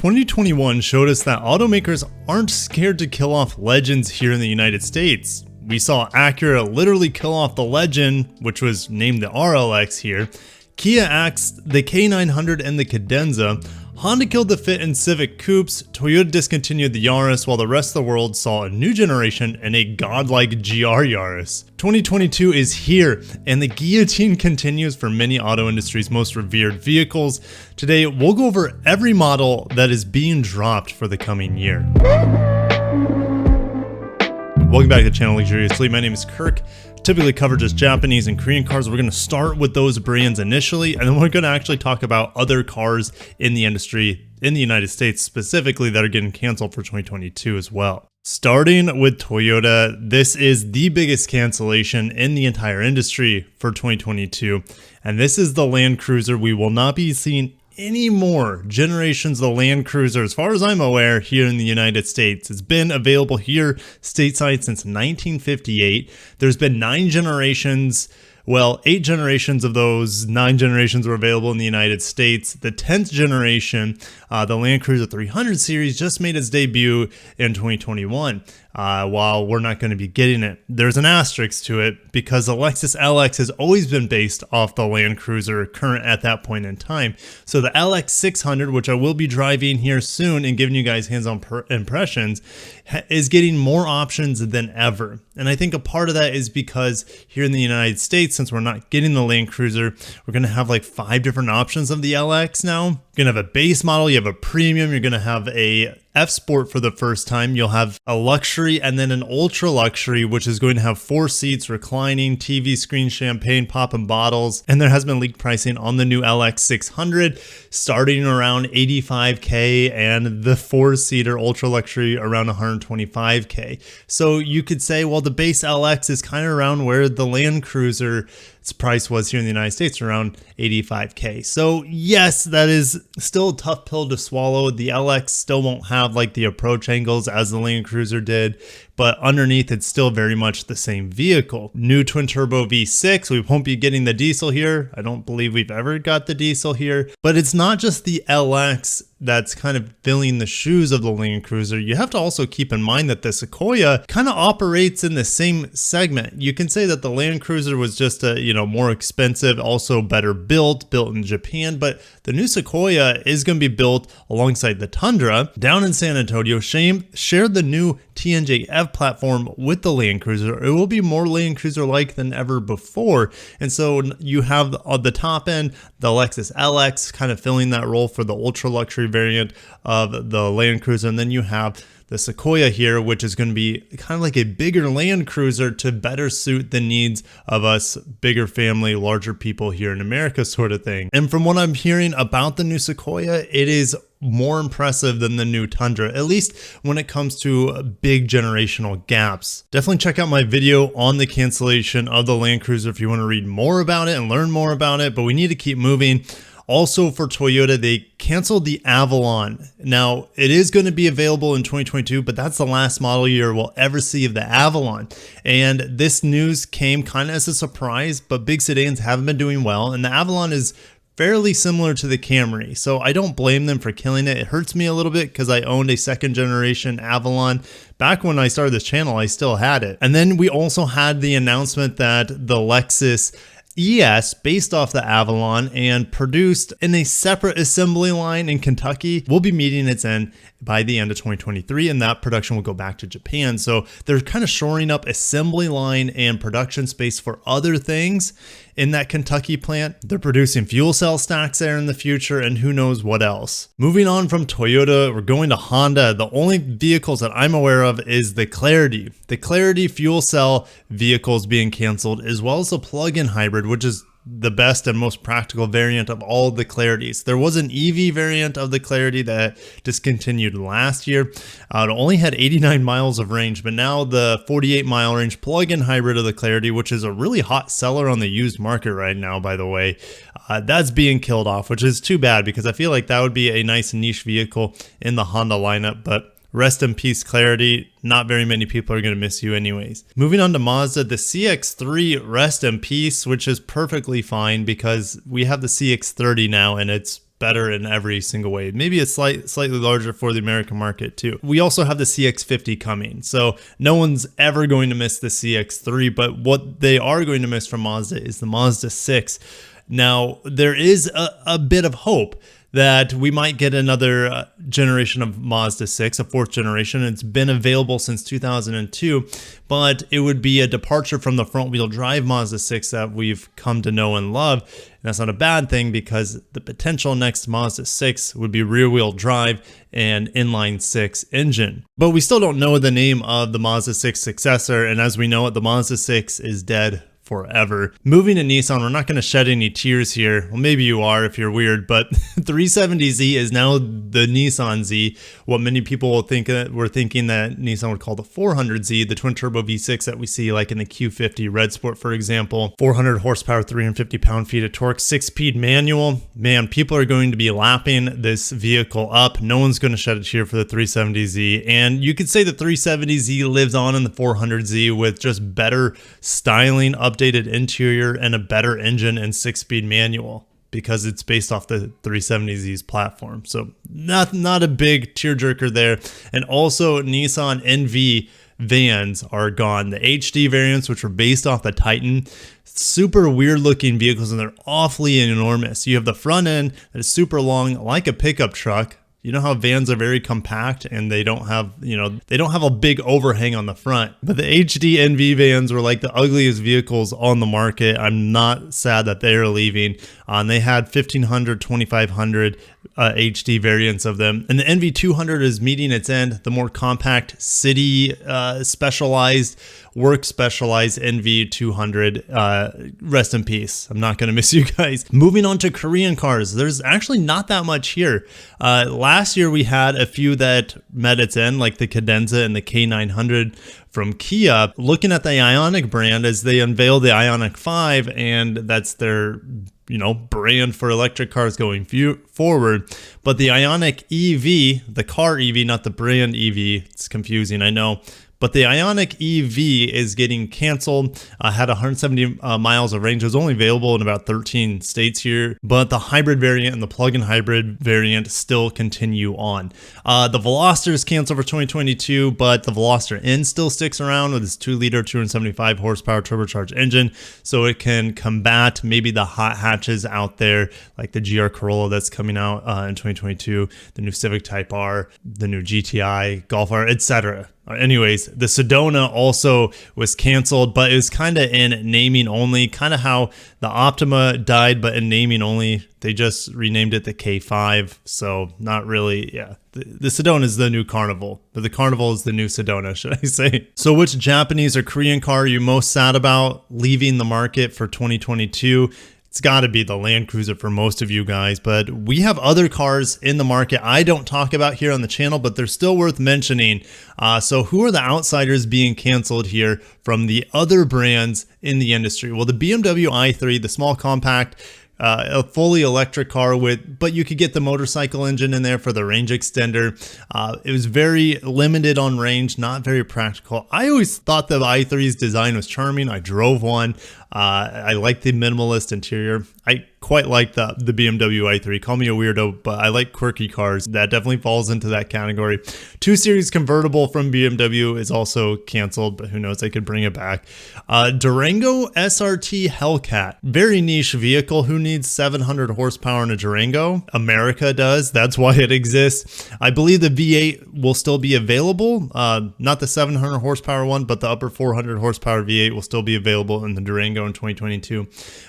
2021 showed us that automakers aren't scared to kill off legends here in the United States. We saw Acura literally kill off the Legend, which was named the RLX here. Kia axed the K900 and the Cadenza. Honda killed the Fit and Civic coupes. Toyota discontinued the Yaris, while the rest of the world saw a new generation and a godlike GR Yaris. 2022 is here, and the guillotine continues for many auto industry's most revered vehicles. Today, we'll go over every model that is being dropped for the coming year. Welcome back to the channel Luxurious Fleet. My name is Kirk. Typically cover just Japanese and Korean cars. We're going to start with those brands initially, and then we're going to actually talk about other cars in the industry in the United States specifically that are getting canceled for 2022 as well. Starting with Toyota, this is the biggest cancellation in the entire industry for 2022, and this is the Land Cruiser. We will not be seeing any more generations of the Land Cruiser, as far as I'm aware, here in the United States. It's been available here stateside since 1958. There's been 9 generations. Well, 8 generations of those 9 generations were available in the United States. The 10th generation, the Land Cruiser 300 series, just made its debut in 2021. While we're not going to be getting it, there's an asterisk to it because the Lexus LX has always been based off the Land Cruiser current at that point in time. So the LX 600, which I will be driving here soon and giving you guys hands-on impressions, is getting more options than ever. And I think a part of that is because here in the United States, since we're not getting the Land Cruiser, we're going to have like 5 different options of the LX now. You're going to have a base model, you have a premium, you're going to have a F Sport for the first time, you'll have a luxury and then an ultra luxury, which is going to have 4 seats, reclining, TV screen, champagne, popping bottles, and there has been leaked pricing on the new LX 600 starting around $85K and the 4-seater ultra luxury around $125K. So you could say, well, the base LX is kind of around where the Land Cruiser its price was here in the United States, around $85K. So yes, that is still a tough pill to swallow. The LX still won't have like the approach angles as the Land Cruiser did, but underneath it's still very much the same vehicle. New twin turbo V6, we won't be getting the diesel here. I don't believe we've ever got the diesel here, but it's not just the LX that's kind of filling the shoes of the Land Cruiser. You have to also keep in mind that the Sequoia kind of operates in the same segment. You can say that the Land Cruiser was just a, more expensive, also better built in Japan, but the new Sequoia is going to be built alongside the Tundra down in San Antonio. Shared the new TNJ-F platform with the Land Cruiser. It will be more Land Cruiser-like than ever before. And so you have on the top end, the Lexus LX kind of filling that role for the ultra luxury variant of the Land Cruiser. And then you have the Sequoia here, which is going to be kind of like a bigger Land Cruiser to better suit the needs of us bigger family, larger people here in America sort of thing. And from what I'm hearing about the new Sequoia, it is more impressive than the new Tundra, at least when it comes to big generational gaps. Definitely check out my video on the cancellation of the Land Cruiser if you want to read more about it and learn more about it, but we need to keep moving. Also for Toyota, they canceled the Avalon. Now, it is going to be available in 2022, but that's the last model year we'll ever see of the Avalon. And this news came kind of as a surprise, but big sedans haven't been doing well, and the Avalon is fairly similar to the Camry, so I don't blame them for killing it. It hurts me a little bit because I owned a 2nd generation Avalon. Back when I started this channel, I still had it. And then we also had the announcement that the Lexus ES, based off the Avalon and produced in a separate assembly line in Kentucky, will be meeting its end by the end of 2023, and that production will go back to Japan. So they're kind of shoring up assembly line and production space for other things in that Kentucky plant. They're producing fuel cell stacks there in the future, and who knows what else. Moving on from Toyota, we're going to Honda. The only vehicles that I'm aware of is the Clarity. The Clarity fuel cell vehicles being canceled, as well as the plug-in hybrid, which is the best and most practical variant of all the Clarities. There was an EV variant of the Clarity that discontinued last year. It only had 89 miles of range, but now the 48-mile range plug-in hybrid of the Clarity, which is a really hot seller on the used market right now, by the way, that's being killed off, which is too bad because I feel like that would be a nice niche vehicle in the Honda lineup, but rest in peace, Clarity. Not very many people are going to miss you anyways. Moving on to Mazda, the CX-3, rest in peace, which is perfectly fine because we have the CX-30 now and it's better in every single way. Maybe it's slightly larger for the American market too. We also have the CX-50 coming. So no one's ever going to miss the CX-3, but what they are going to miss from Mazda is the Mazda 6. Now, there is a bit of hope that we might get another generation of Mazda 6, a fourth generation. It's been available since 2002, but it would be a departure from the front-wheel drive Mazda 6 that we've come to know and love. And that's not a bad thing, because the potential next Mazda 6 would be rear-wheel drive and inline-six engine. But we still don't know the name of the Mazda 6 successor, and as we know it, the Mazda 6 is dead forever. Moving to Nissan, we're not going to shed any tears here. Well, maybe you are if you're weird, but 370Z is now the Nissan Z. What many people will think were thinking that Nissan would call the 400Z, the twin turbo V6 that we see like in the Q50 Red Sport, for example. 400 horsepower, 350 pound-feet of torque, 6-speed manual. Man, people are going to be lapping this vehicle up. No one's going to shed a tear for the 370Z. And you could say the 370Z lives on in the 400Z with just better styling, updated interior, and a better engine and 6-speed manual, because it's based off the 370Z's platform. So not a big tearjerker there. And also Nissan NV vans are gone. The HD variants, which were based off the Titan, super weird looking vehicles, and they're awfully enormous. You have the front end that is super long, like a pickup truck. You know how vans are very compact and they don't have, they don't have a big overhang on the front. But the HD NV vans were like the ugliest vehicles on the market. I'm not sad that they're leaving. They had 1500, 2500 HD variants of them. And the NV200 is meeting its end, the more compact city specialized, work specialized NV200. Rest in peace. I'm not going to miss you guys. Moving on to Korean cars, there's actually not that much here. Last year we had a few that met its end, like the Cadenza and the K900 from Kia. Looking at the Ioniq brand as they unveiled the Ioniq 5, and that's their brand for electric cars going forward. But the Ioniq EV, the car EV, not the brand EV, it's confusing, I know. But the Ioniq EV is getting canceled. Had 170 miles of range. It was only available in about 13 states here. But the hybrid variant and the plug-in hybrid variant still continue on. The Veloster is canceled for 2022, but the Veloster N still sticks around with its 2-liter, 275 horsepower turbocharged engine. So it can combat maybe the hot hatches out there, like the GR Corolla that's coming out in 2022, the new Civic Type R, the new GTI, Golf R, etc. Anyways, the Sedona also was canceled, but it was kind of in naming only, kind of how the Optima died, but in naming only. They just renamed it the K5, so not really, yeah. The Sedona is the new Carnival, but the Carnival is the new Sedona, should I say. So which Japanese or Korean car are you most sad about leaving the market for 2022? It's got to be the Land Cruiser for most of you guys, but we have other cars in the market I don't talk about here on the channel, but they're still worth mentioning. So who are the outsiders being canceled here from the other brands in the industry? Well, the BMW i3, the small compact, a fully electric car but you could get the motorcycle engine in there for the range extender. It was very limited on range, not very practical. I always thought the i3's design was charming. I drove one. I like the minimalist interior. I quite like the BMW i3. Call me a weirdo, but I like quirky cars. That definitely falls into that category. 2 Series convertible from BMW is also canceled, but who knows, they could bring it back. Durango SRT Hellcat. Very niche vehicle. Who needs 700 horsepower in a Durango? America does. That's why it exists. I believe the V8 will still be available. Not the 700 horsepower one, but the upper 400 horsepower V8 will still be available in the Durango in 2022.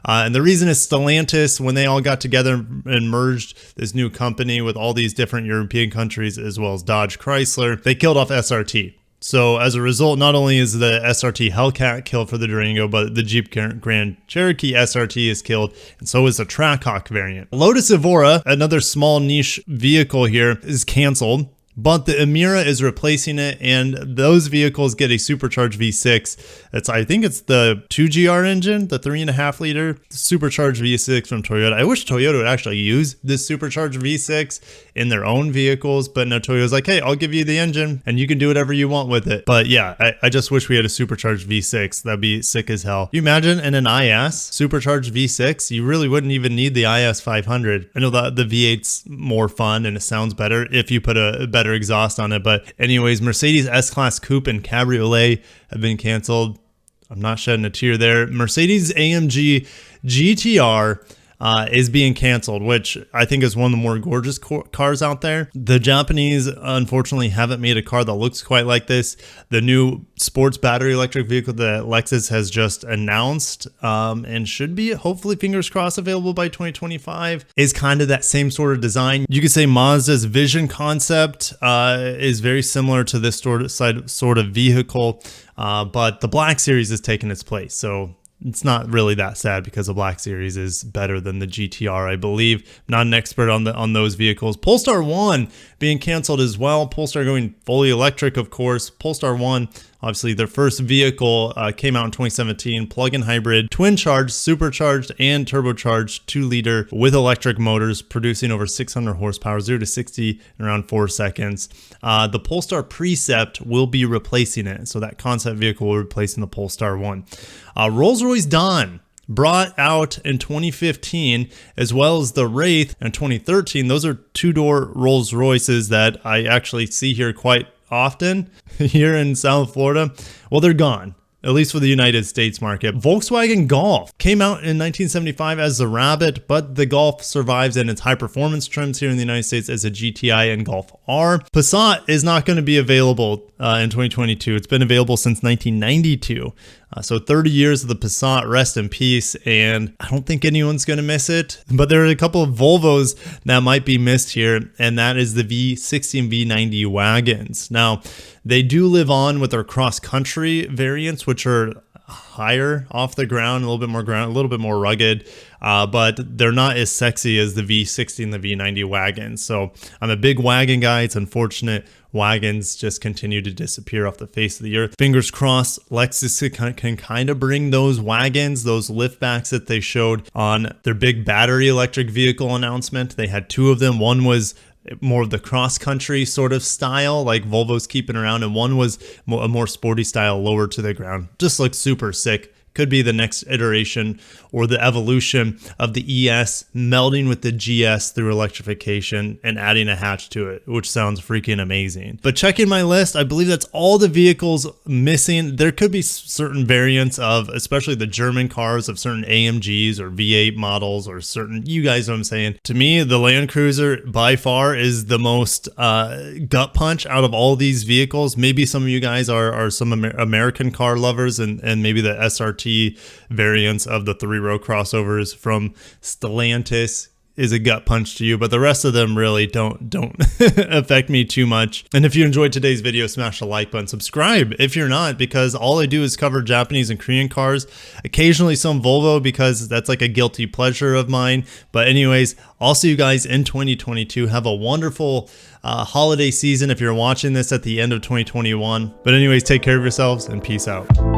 And the reason is Stellantis, when they all got together and merged this new company with all these different European countries as well as Dodge Chrysler, they killed off SRT. So as a result, not only is the SRT Hellcat killed for the Durango, but the Jeep Grand Cherokee SRT is killed, and so is the Trackhawk variant. Lotus Evora, another small niche vehicle here, is canceled. But the Emira is replacing it, and those vehicles get a supercharged V6. I think it's the 2GR engine, the 3.5 liter supercharged V6 from Toyota. I wish Toyota would actually use this supercharged V6 in their own vehicles, but no, Toyota's like, hey, I'll give you the engine and you can do whatever you want with it. But yeah, I just wish we had a supercharged V6. That'd be sick as hell. You imagine in an IS supercharged V6, you really wouldn't even need the IS 500. I know that the V8's more fun and it sounds better if you put a better exhaust on it. But anyways, Mercedes S-Class Coupe and Cabriolet have been canceled. I'm not shedding a tear there. Mercedes AMG GTR is being canceled, which I think is one of the more gorgeous cars out there. The Japanese, unfortunately, haven't made a car that looks quite like this. The new sports battery electric vehicle that Lexus has just announced and should be, hopefully, fingers crossed, available by 2025 is kind of that same sort of design. You could say Mazda's vision concept is very similar to this sort of vehicle, but the Black Series is taking its place. So it's not really that sad because the Black Series is better than the GTR, I believe. Not an expert on those vehicles. Polestar 1 being canceled as well. Polestar going fully electric, of course. Polestar 1, obviously their first vehicle came out in 2017. Plug-in hybrid, twin-charged, supercharged, and turbocharged 2-liter with electric motors, producing over 600 horsepower, 0 to 60 in around 4 seconds. The Polestar Precept will be replacing it. So that concept vehicle will be replacing the Polestar 1. Rolls-Royce Dawn, brought out in 2015, as well as the Wraith in 2013. Those are two-door Rolls Royces that I actually see here quite often here in South Florida. Well, they're gone, at least for the United States market. Volkswagen Golf came out in 1975 as the Rabbit, but the Golf survives in its high-performance trims here in the United States as a GTI and Golf R. Passat is not going to be available in 2022. It's been available since 1992. So 30 years of the Passat, rest in peace, and I don't think anyone's going to miss it. But there are a couple of Volvos that might be missed here, and that is the V60 and V90 wagons. Now, they do live on with their cross-country variants, which are higher off the ground, a little bit more rugged, but they're not as sexy as the V60 and the V90 wagons. So I'm a big wagon guy. It's unfortunate wagons just continue to disappear off the face of the earth. Fingers crossed, Lexus can kind of bring those wagons, those liftbacks that they showed on their big battery electric vehicle announcement. They had two of them. One was more of the cross-country sort of style, like Volvo's keeping around, and one was a more sporty style, lower to the ground. Just looks super sick. Could be the next iteration or the evolution of the ES melding with the GS through electrification and adding a hatch to it, which sounds freaking amazing. But checking my list, I believe that's all the vehicles missing. There could be certain variants of, especially the German cars, of certain AMGs or V8 models or certain, you guys know what I'm saying. To me, the Land Cruiser by far is the most gut punch out of all these vehicles. Maybe some of you guys are some American car lovers and maybe the SRT variants of the 3-row crossovers from Stellantis is a gut punch to you, but the rest of them really don't affect me too much. And if you enjoyed today's video, smash the like button, subscribe if you're not, because all I do is cover Japanese and Korean cars, occasionally some Volvo because that's like a guilty pleasure of mine. But anyways, I'll see you guys in 2022. Have a wonderful holiday season if you're watching this at the end of 2021. But anyways, take care of yourselves and peace out.